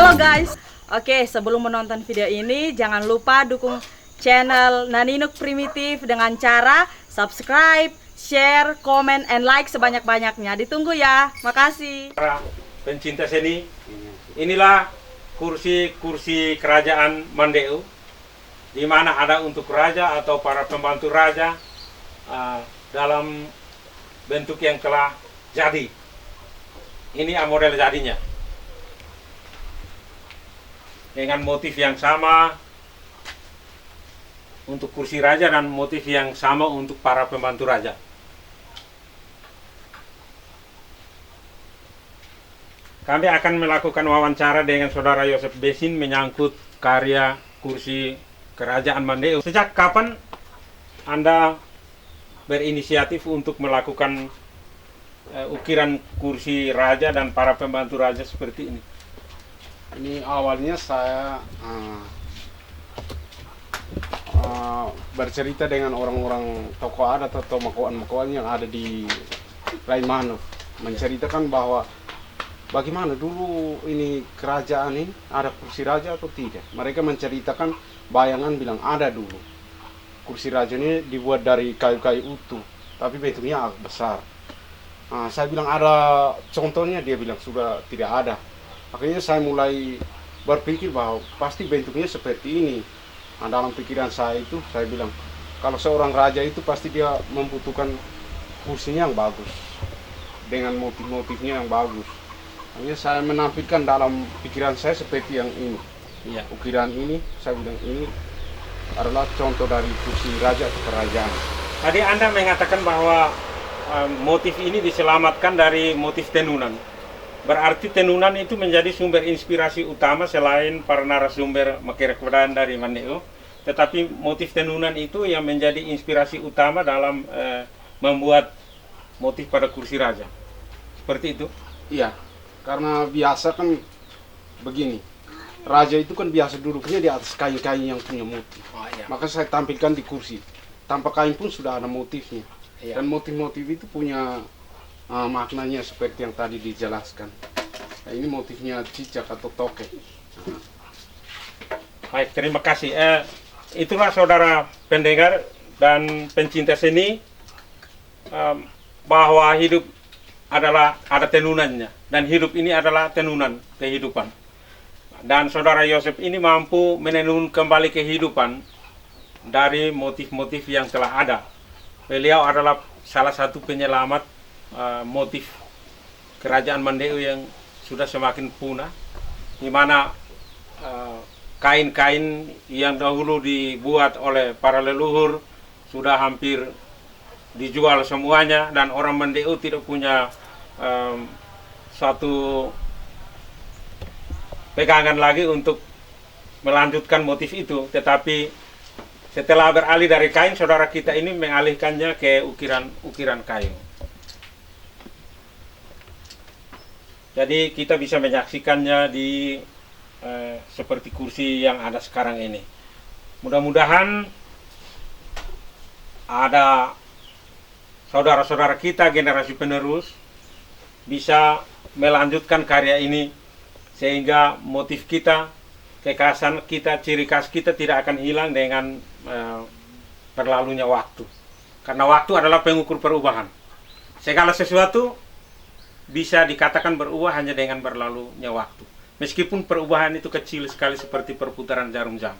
Halo guys. Oke, sebelum menonton video ini jangan lupa dukung channel Naninuk Primitif dengan cara subscribe, share, comment, and like sebanyak-banyaknya. Ditunggu ya. Makasih. Para pencinta seni, inilah kursi-kursi kerajaan Mandeu, di mana ada untuk raja atau para pembantu raja dalam bentuk yang telah jadi. Ini model jadinya dengan motif yang sama untuk kursi raja dan motif yang sama untuk para pembantu raja. Kami akan melakukan wawancara dengan Saudara Yosef Besin menyangkut karya kursi kerajaan Mandeu. Sejak kapan Anda berinisiatif untuk melakukan ukiran kursi raja dan para pembantu raja seperti ini? Ini awalnya saya bercerita dengan orang-orang tokoh adat atau makoan-makoan yang ada di Laimano, menceritakan bahwa bagaimana dulu ini kerajaan ini ada kursi raja atau tidak. Mereka menceritakan bayangan bilang ada dulu. Kursi raja ini dibuat dari kayu-kayu utuh, tapi bentuknya agak besar. Saya bilang ada contohnya, dia bilang sudah tidak ada. Akhirnya saya mulai berpikir bahwa pasti bentuknya seperti ini. Dalam pikiran saya itu, saya bilang kalau seorang raja itu pasti dia membutuhkan kursinya yang bagus, dengan motif-motifnya yang bagus. Akhirnya saya menampilkan dalam pikiran saya seperti yang ini. Iya. Ukiran ini, saya bilang ini adalah contoh dari kursi raja atau kerajaan. Tadi Anda mengatakan bahwa motif ini diselamatkan dari motif tenunan. Berarti tenunan itu menjadi sumber inspirasi utama selain para narasumber Makirakwadan dari Mandeu. Tetapi motif tenunan itu yang menjadi inspirasi utama dalam membuat motif pada kursi raja. Seperti itu? Iya, karena biasa kan begini. Raja itu kan biasa duduknya di atas kain-kain yang punya motif. Oh, iya. Maka saya tampilkan di kursi. Tanpa kain pun sudah ada motifnya. Iya. Dan motif-motif itu punya maknanya seperti yang tadi dijelaskan. Nah, ini motifnya cicak atau toke. Baik, terima kasih. Itulah saudara pendengar dan pencinta seni, bahwa hidup adalah ada tenunannya, dan hidup ini adalah tenunan kehidupan. Dan saudara Yosef ini mampu menenun kembali kehidupan dari motif-motif yang telah ada. Beliau adalah salah satu penyelamat motif kerajaan Mandeu yang sudah semakin punah, di mana kain-kain yang dahulu dibuat oleh para leluhur sudah hampir dijual semuanya, dan orang Mandeu tidak punya suatu pegangan lagi untuk melanjutkan motif itu. Tetapi setelah beralih dari kain, saudara kita ini mengalihkannya ke ukiran kayu. Jadi kita bisa menyaksikannya di seperti kursi yang ada sekarang ini. Mudah-mudahan ada saudara-saudara kita generasi penerus bisa melanjutkan karya ini, sehingga motif kita, kekhasan kita, ciri khas kita tidak akan hilang dengan berlalunya waktu. Karena waktu adalah pengukur perubahan. Segala sesuatu bisa dikatakan berubah hanya dengan berlalunya waktu. Meskipun perubahan itu kecil sekali seperti perputaran jarum jam.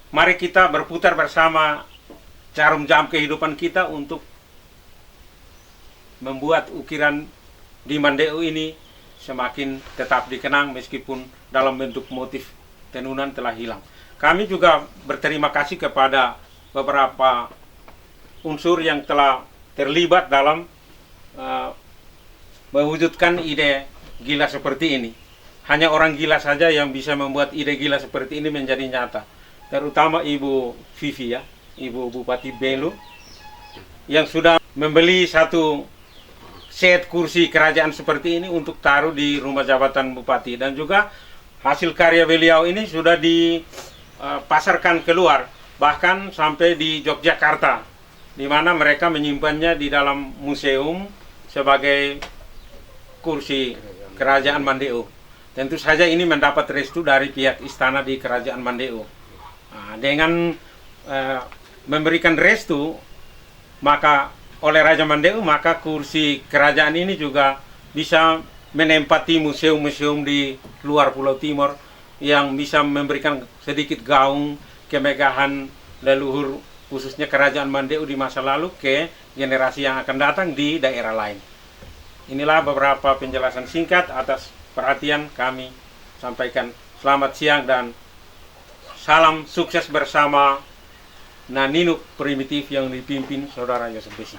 Mari kita berputar bersama jarum jam kehidupan kita untuk membuat ukiran di Mandeu ini semakin tetap dikenang meskipun dalam bentuk motif tenunan telah hilang. Kami juga berterima kasih kepada beberapa unsur yang telah terlibat dalam mewujudkan ide gila seperti ini. Hanya orang gila saja yang bisa membuat ide gila seperti ini menjadi nyata. Terutama Ibu Vivi, ya, Ibu Bupati Belu, yang sudah membeli satu set kursi kerajaan seperti ini untuk taruh di rumah jabatan Bupati. Dan juga hasil karya beliau ini sudah dipasarkan keluar, bahkan sampai di Yogyakarta, di mana mereka menyimpannya di dalam museum sebagai kursi kerajaan Mandeu. tentu saja ini mendapat restu dari pihak istana di Kerajaan Mandeo. Nah, dengan memberikan restu maka oleh Raja Mandeo, maka kursi kerajaan ini juga bisa menempati museum-museum di luar Pulau Timor yang bisa memberikan sedikit gaung kemegahan leluhur khususnya Kerajaan Mandeo di masa lalu ke generasi yang akan datang di daerah lain. Inilah beberapa penjelasan singkat atas perhatian kami sampaikan. Selamat siang dan salam sukses bersama Naninuk Primitif yang dipimpin Saudara Yosef Besi.